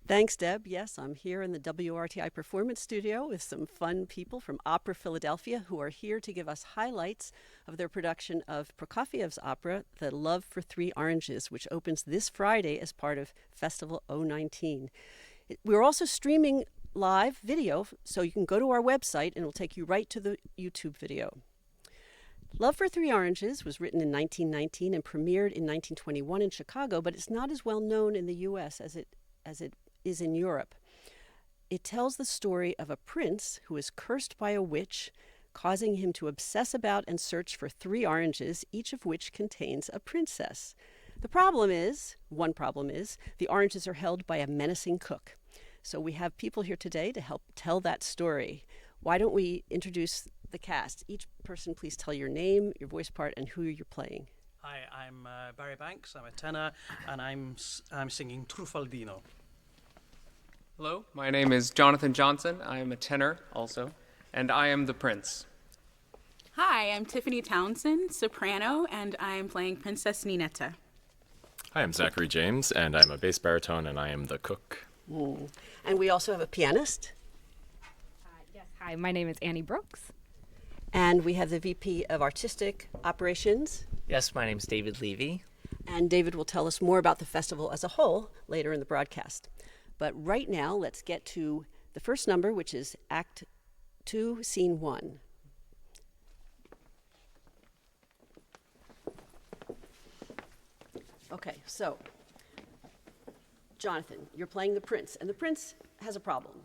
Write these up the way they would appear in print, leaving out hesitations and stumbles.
Thanks, Deb. Yes, I'm here in the WRTI Performance Studio with some fun people from Opera Philadelphia who are here to give us highlights of their production of Prokofiev's opera, The Love for Three Oranges, which opens this Friday as part of Festival 019. We're also streaming live video, so you can go to our website and it'll take you right to the YouTube video. Love for Three Oranges was written in 1919 and premiered in 1921 in Chicago, but it's not as well known in the U.S. as it is in Europe. It tells the story of a prince who is cursed by a witch, causing him to obsess about and search for three oranges, each of which contains a princess. One problem is, the oranges are held by a menacing cook. So we have people here today to help tell that story. Why don't we introduce the cast? Each person please tell your name, your voice part, and who you're playing. Hi, I'm Barry Banks. I'm a tenor, and I'm singing Truffaldino. Hello, my name is Jonathan Johnson. I am a tenor also, and I am the prince. Hi, I'm Tiffany Townsend, soprano, and I'm playing Princess Ninetta. Hi, I'm Zachary James, and I'm a bass baritone, and I am the cook. Ooh. And we also have a pianist. Yes, hi, my name is Annie Brooks. And we have the VP of Artistic Operations. Yes, my name's David Levy. And David will tell us more about the festival as a whole later in the broadcast. But right now, let's get to the first number, which is Act 2, Scene 1. Okay, so, Jonathan, you're playing the prince, and the prince has a problem.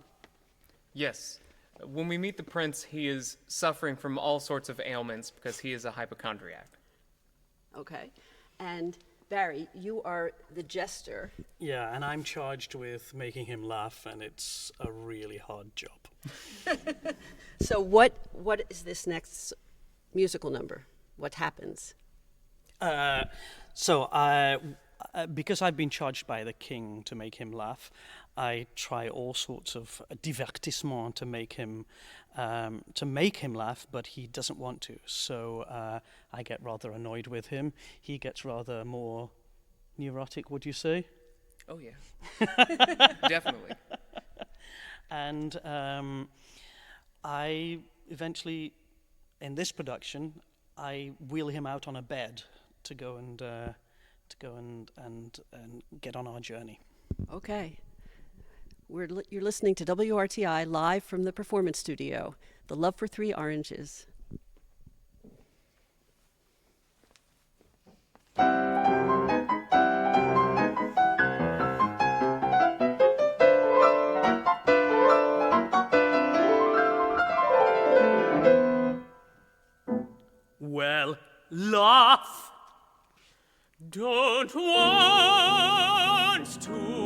Yes, when we meet the prince, he is suffering from all sorts of ailments because he is a hypochondriac. Okay, and Barry, you are the jester. Yeah, and I'm charged with making him laugh, and it's a really hard job. So what is this next musical number? What happens? Because I've been charged by the king to make him laugh, I try all sorts of divertissement to make him laugh, but he doesn't want to. So I get rather annoyed with him. He gets rather more neurotic, would you say? Oh yeah, definitely. And I eventually, in this production, I wheel him out on a bed to go and get on our journey. Okay. You're listening to WRTI live from the Performance Studio, The Love for Three Oranges. Well, laugh. Don't want to.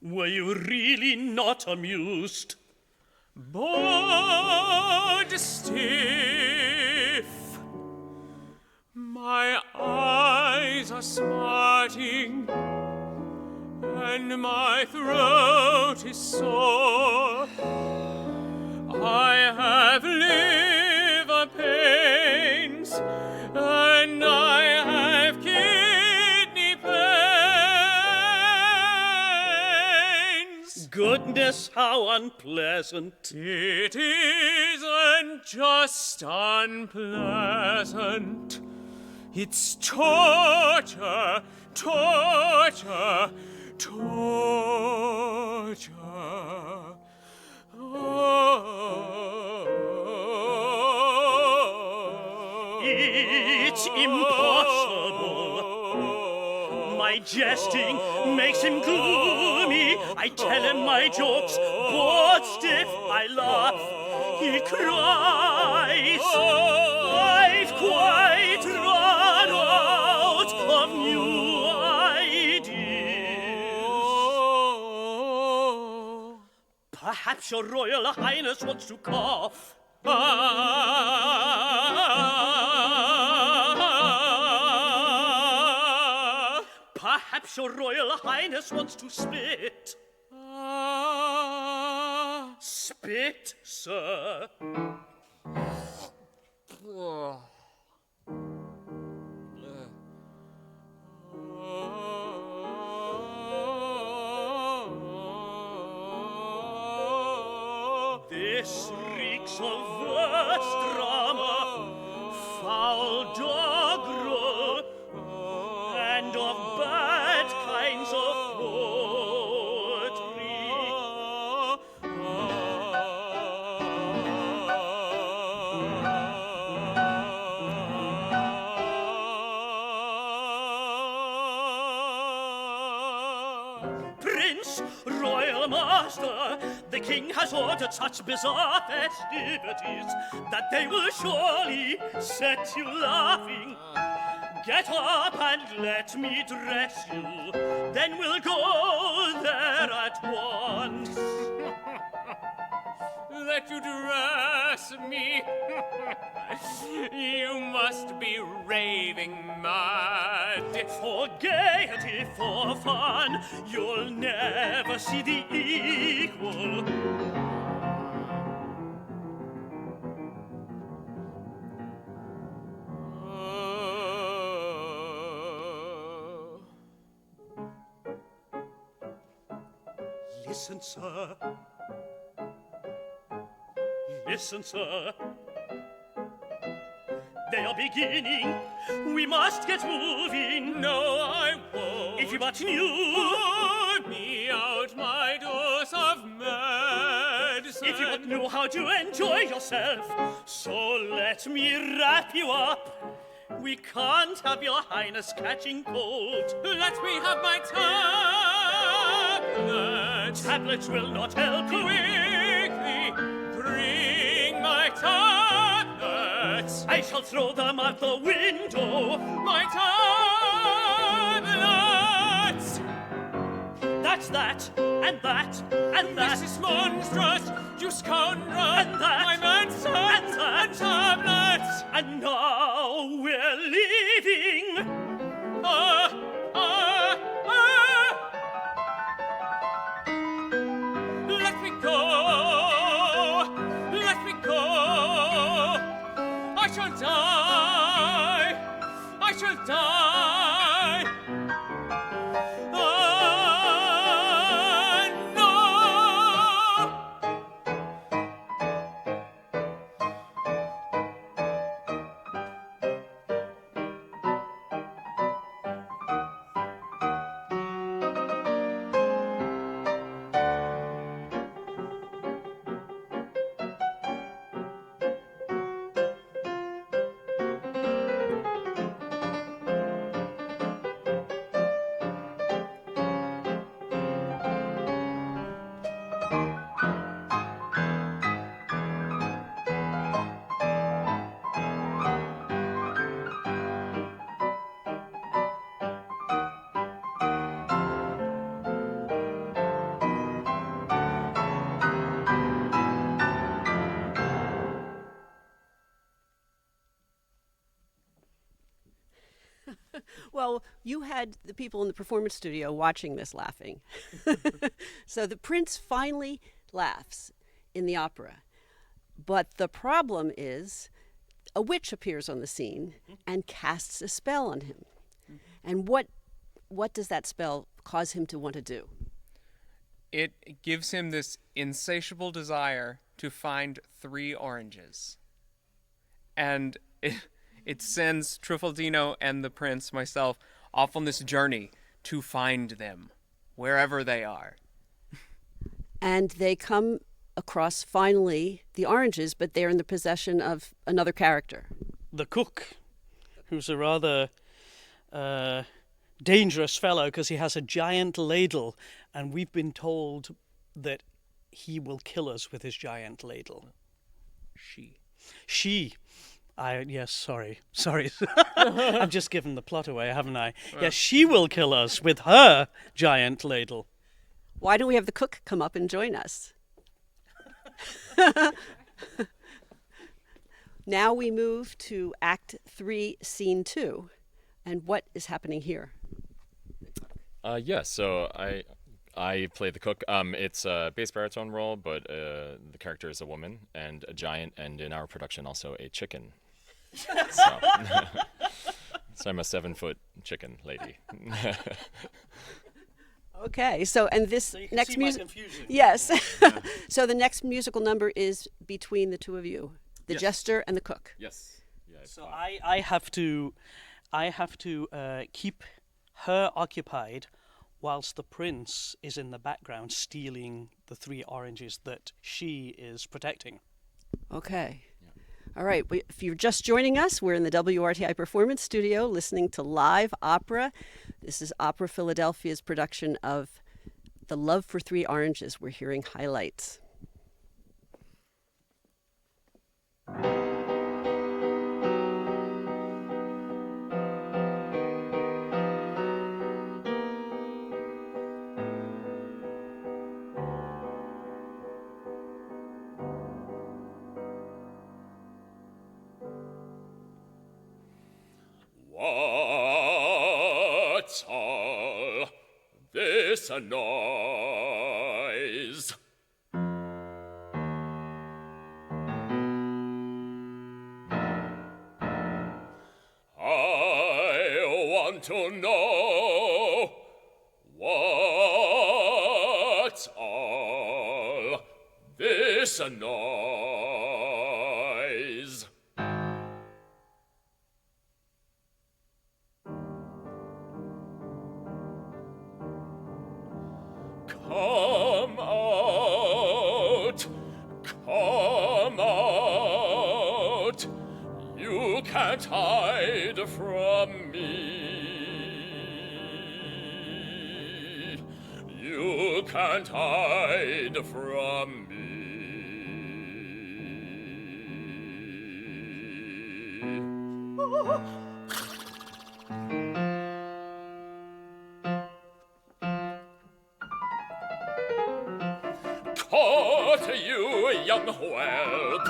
Were you really not amused? Bored stiff. My eyes are smarting, and my throat is sore. I have liver pains, and I have kidney pains. Goodness, how unpleasant. It isn't just unpleasant. It's torture, torture, torture. It's impossible. My jesting makes him gloomy. I tell him my jokes, bored stiff, I laugh. He cries. I've quite run out of new ideas. Perhaps your Royal Highness wants to cough. Perhaps your Royal Highness wants to spit. Spit, sir. This reeks of verse drama, foul doggerel, and of bad kinds of Prince, royal master, the king has ordered such bizarre festivities that they will surely set you laughing. Get up and let me dress you, then we'll go there at once. Let you dress me? You must be raving mad. For gaiety, for fun, you'll never see the equal. Listen, sir. Listen, sir. They are beginning. We must get moving. No, I won't. If you but knew. Pour me out my dose of medicine. If you but knew how to enjoy yourself. So let me wrap you up. We can't have your highness catching cold. Let me have my tablet. Tablets will not help you. Quickly bring my tablets. I shall throw them out the window. My tablets. That's that, and that, and that. This is monstrous, you scoundrel. And that. My medicine And that. and tablets. And now we're leaving. Let me go. Let me go. I shall die. I shall die. No. Well, you had the people in the performance studio watching this laughing. So the prince finally laughs in the opera. But the problem is a witch appears on the scene and casts a spell on him. And what does that spell cause him to want to do? It gives him this insatiable desire to find 3 oranges. And it sends Truffaldino and the prince, myself, off on this journey to find them, wherever they are. And they come across, finally, the oranges, but they're in the possession of another character. The cook, who's a rather dangerous fellow because he has a giant ladle, and we've been told that he will kill us with his giant ladle. She. Yes, sorry. I've just given the plot away, haven't I? Yes, she will kill us with her giant ladle. Why don't we have the cook come up and join us? Now we move to Act 3, Scene 2. And what is happening here? So I play the cook. It's a bass baritone role, but the character is a woman and a giant, and in our production also a chicken. So I'm a 7-foot chicken lady. Okay, so and this So you can next see my music. confusion. Yes. So the next musical number is between the two of you, the Yes. jester and the cook. Yes. Yeah. So I have to keep her occupied whilst the prince is in the background stealing the 3 oranges that she is protecting. Okay. All right. If you're just joining us, we're in the WRTI Performance Studio listening to live opera. This is Opera Philadelphia's production of The Love for 3 Oranges. We're hearing highlights. What's all this noise? I want to know what's all this noise? Come out, come out, you can't hide from me. You can't hide from me. Caught you, young whelp.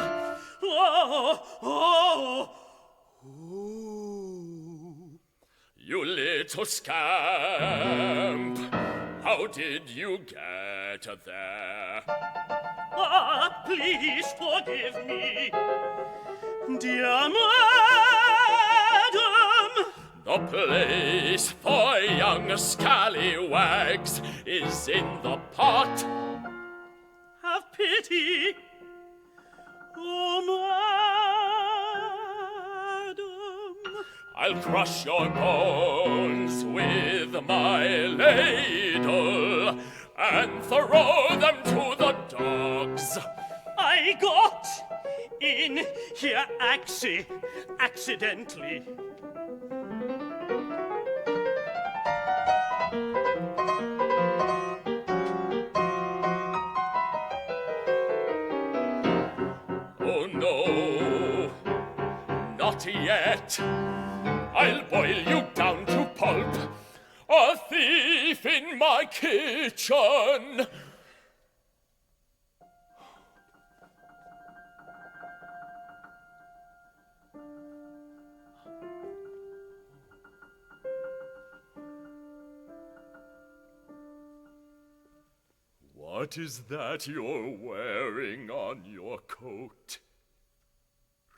You little scamp. How did you get there? Please forgive me, dear madam. The place for young scallywags is in the pot. Have pity, oh madam. I'll crush your bones with my ladle and throw them to the dogs. I got in here accidentally. Oh no, not yet. I'll boil you down to pulp. A thief in my kitchen. What is that you're wearing on your coat?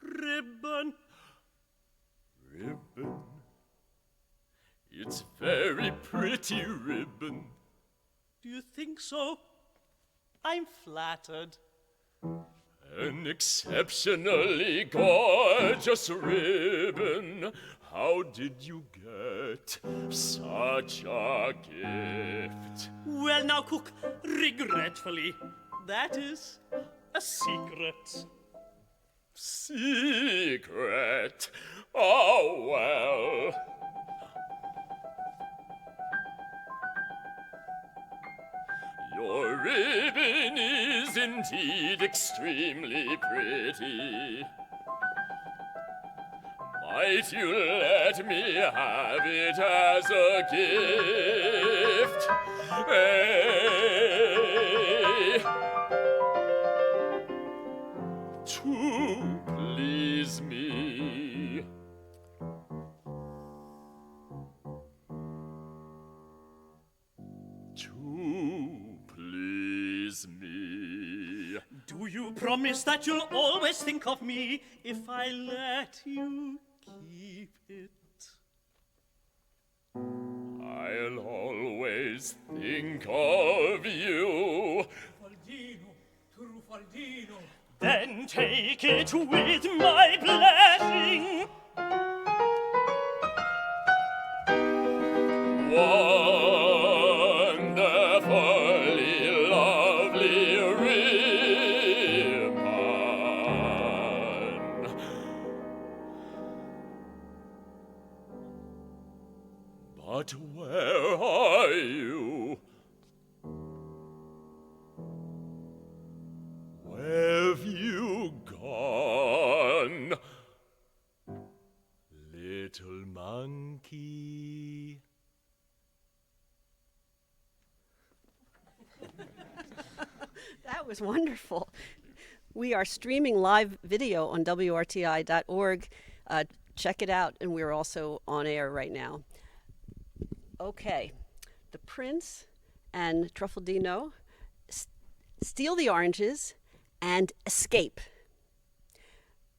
Ribbon. Ribbon? It's very pretty ribbon. Do you think so? I'm flattered. An exceptionally gorgeous ribbon. How did you get such a gift? Well, now, cook, regretfully, that is a secret. Secret? Oh, well. Your ribbon is indeed extremely pretty. Might you let me have it as a gift? To please me. To please me. Do you promise that you'll always think of me if I let you keep it? I'll always always think of you. Truffaldino. Then take it with my blessing. Wonderfully lovely ribbon. But where are you? Where've you gone, little monkey? That was wonderful. We are streaming live video on WRTI.org. Check it out, and we're also on air right now. Okay, the prince and Truffaldino steal the oranges and escape.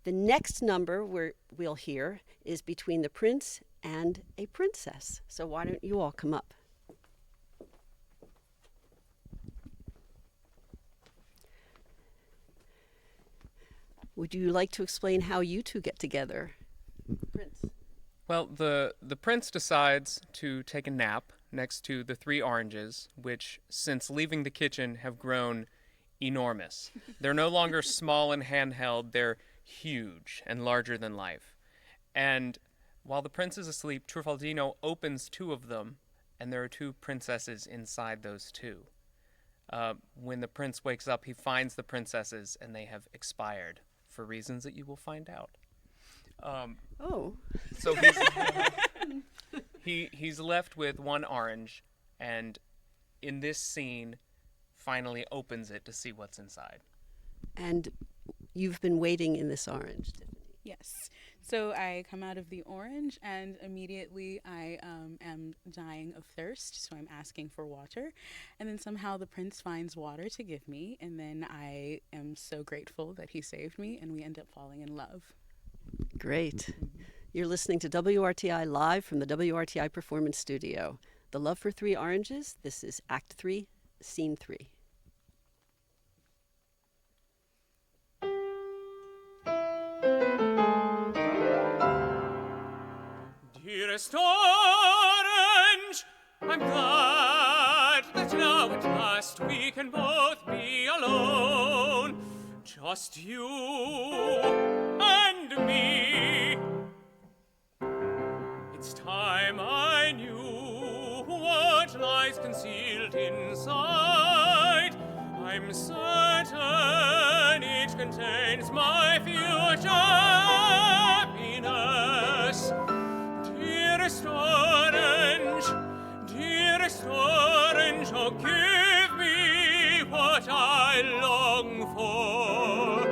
The next number we'll hear is between the prince and a princess. So why don't you all come up? Would you like to explain how you two get together? Prince. Well, the prince decides to take a nap next to the 3 oranges, which, since leaving the kitchen, have grown enormous. They're no longer small and handheld, they're huge and larger than life. And while the prince is asleep, Truffaldino opens 2 of them, and there are 2 princesses inside those 2. When the prince wakes up, he finds the princesses, and they have expired for reasons that you will find out. So he's left with 1 orange, and in this scene, finally opens it to see what's inside. And you've been waiting in this orange, Tiffany. Yes. So I come out of the orange, and immediately I am dying of thirst, so I'm asking for water. And then somehow the prince finds water to give me, and then I am so grateful that he saved me, and we end up falling in love. Great. You're listening to WRTI live from the WRTI Performance Studio. The Love for 3 Oranges. This is Act 3, Scene 3. Dearest orange, I'm glad that now at last we can both be alone. Just you and me. It's time I knew what lies concealed inside. I'm certain it contains my future happiness. Dearest orange, oh, give me what I long for.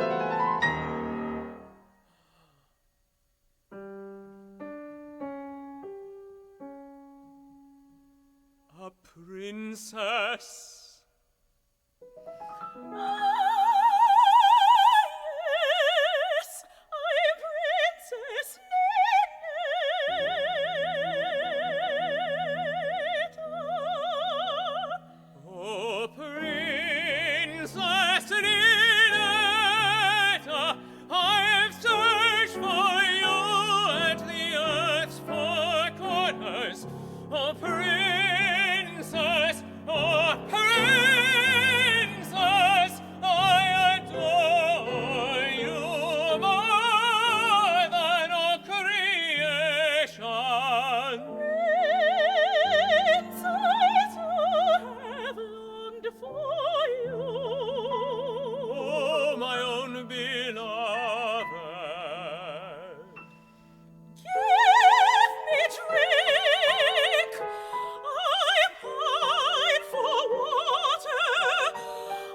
A princess. Yes, I'm Princess Ninetta. Oh, Princess Ninetta, I've searched for you at the earth's 4 corners. Oh, princess, I adore you more than all creation. Princess, I have longed for you. Oh, my own beloved. Give me drink. I pine for water.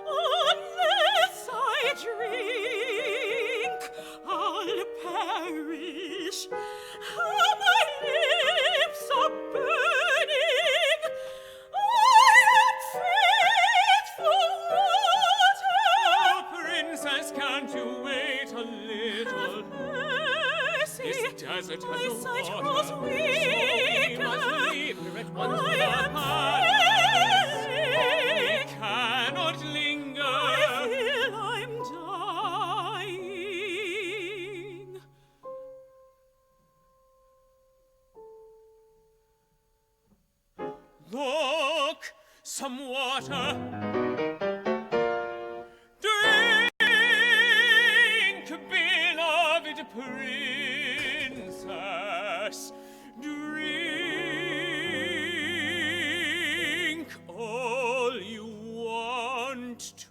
Unless I drink, I'll perish. How my lips are burning. I am fit for water. Oh, princess, can't you wait a little? Mercy. This desert has My no sight water. grows So we weaker. must leave here at once I for am paradise. some water. Drink, beloved princess, drink all you want to.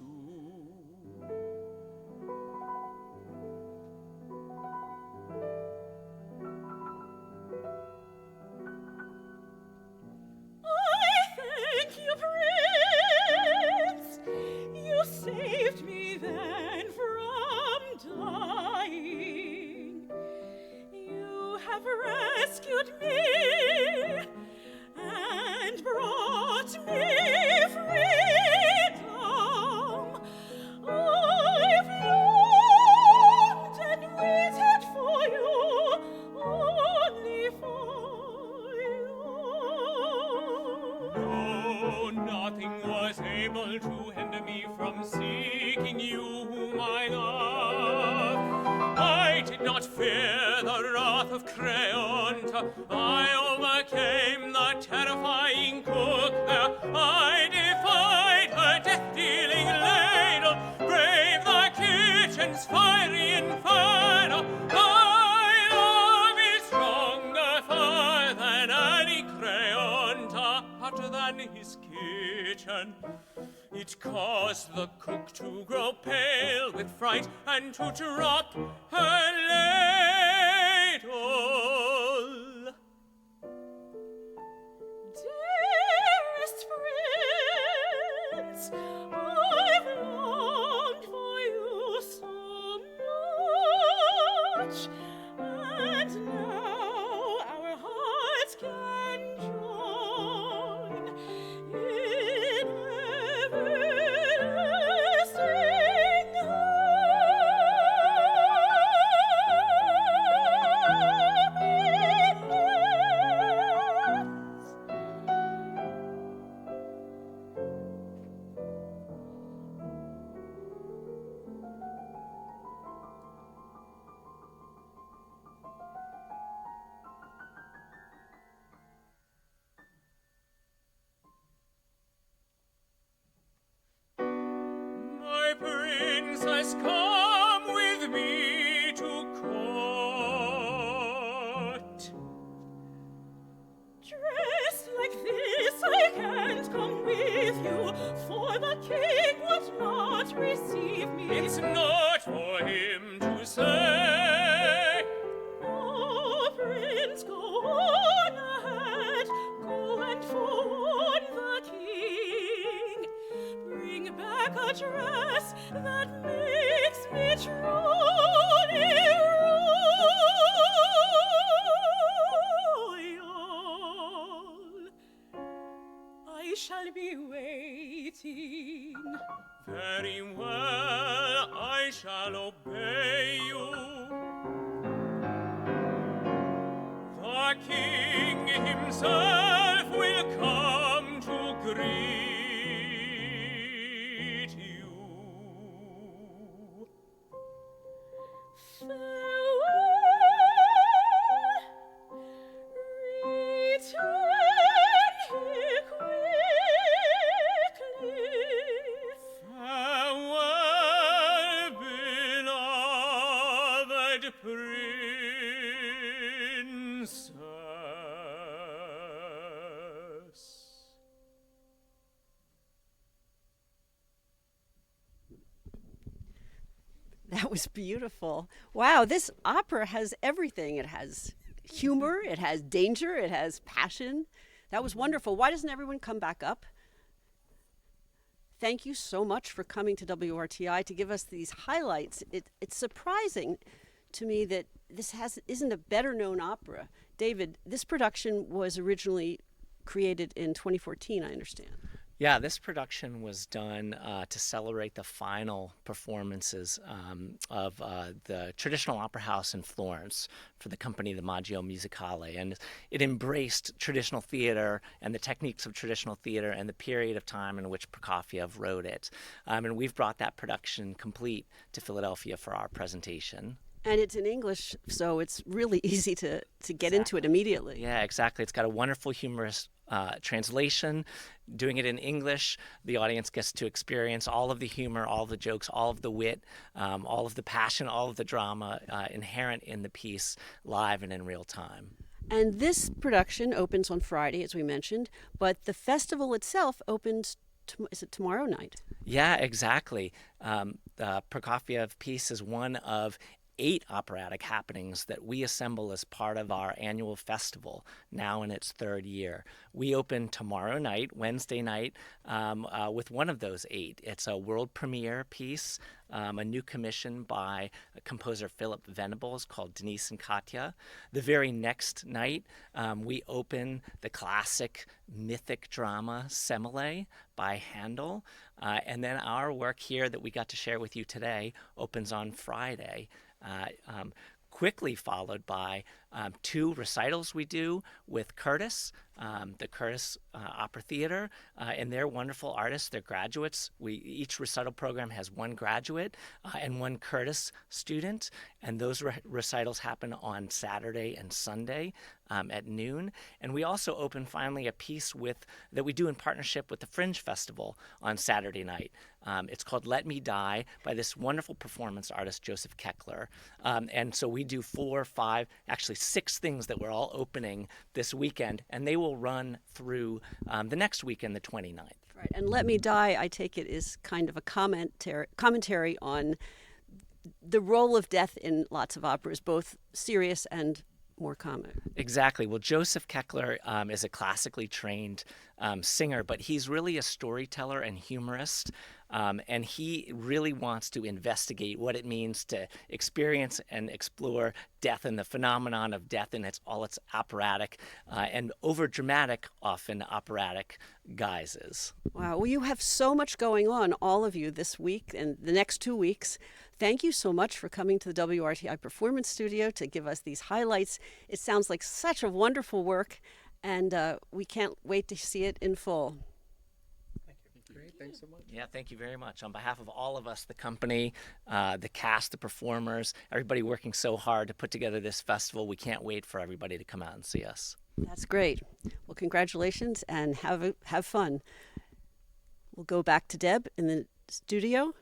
Thank you, Prince. You saved me then from dying. You have rescued me and brought me freedom. I've longed and waited for you, only for you. No, nothing was able to hinder me from seeking you whom I love. I did not fear the wrath of Creonta. I overcame the terrifying cook there. I defied her death-dealing ladle, braved the kitchen's fiery inferno. My love is stronger far than any Creonta, hotter than his kitchen. It caused the cook to grow pale with fright and to drop her ladle. Dearest Prince, I've longed for you so much, and now our hearts can join in everlasting happiness. My princess, come with me to court. Dressed like this, I can't come with you, for the king would not receive me. It's not for him to say. No, Prince, go on ahead, go and warn the king. Bring back a dress that makes me truly royal. I shall be waiting. Very well, I shall obey you. The king himself will come to greet you. Farewell, return here quickly. Farewell, beloved princess. That was beautiful. Wow, this opera has everything. It has humor, it has danger, it has passion. That was wonderful. Why doesn't everyone come back up? Thank you so much for coming to WRTI to give us these highlights. It's surprising to me that this isn't a better known opera. David, this production was originally created in 2014, I understand. Yeah, this production was done to celebrate the final performances of the traditional opera house in Florence for the company, the Maggio Musicale. And it embraced traditional theater and the techniques of traditional theater and the period of time in which Prokofiev wrote it. And we've brought that production complete to Philadelphia for our presentation. And it's in English, so it's really easy to get into it immediately. Yeah, exactly. It's got a wonderful humorous translation. Doing it in English, the audience gets to experience all of the humor, all of the jokes, all of the wit, all of the passion, all of the drama inherent in the piece live and in real time. And this production opens on Friday, as we mentioned, but the festival itself opens, is it tomorrow night? Yeah, exactly. The Prokofiev piece is one of 8 operatic happenings that we assemble as part of our annual festival, now in its 3rd year. We open tomorrow night, Wednesday night, with one of those 8. It's a world premiere piece, a new commission by composer Philip Venables called Denise and Katya. The very next night, we open the classic mythic drama Semele by Handel. And then our work here that we got to share with you today opens on Friday. Quickly followed by 2 recitals we do with Curtis, the Curtis Opera Theater, and they're wonderful artists. They're graduates. Each recital program has 1 graduate and 1 Curtis student, and those recitals happen on Saturday and Sunday at noon. And we also open finally a piece that we do in partnership with the Fringe Festival on Saturday night. It's called Let Me Die by this wonderful performance artist, Joseph Keckler. And so we do 4, 5, actually 6 things that we're all opening this weekend, and they will run through the next weekend, the 29th. Right. And Let Me Die, I take it, is kind of a commentary on the role of death in lots of operas, both serious and more comic. Exactly. Well, Joseph Keckler is a classically trained singer, but he's really a storyteller and humorist. And he really wants to investigate what it means to experience and explore death and the phenomenon of death in all its operatic and over-dramatic, often operatic guises. Wow. Well, you have so much going on, all of you, this week and the next 2 weeks. Thank you so much for coming to the WRTI Performance Studio to give us these highlights. It sounds like such a wonderful work, and we can't wait to see it in full. Great, thanks so much. Yeah, thank you very much. On behalf of all of us, the company, the cast, the performers, everybody working so hard to put together this festival, we can't wait for everybody to come out and see us. That's great. Well, congratulations and have fun. We'll go back to Deb in the studio.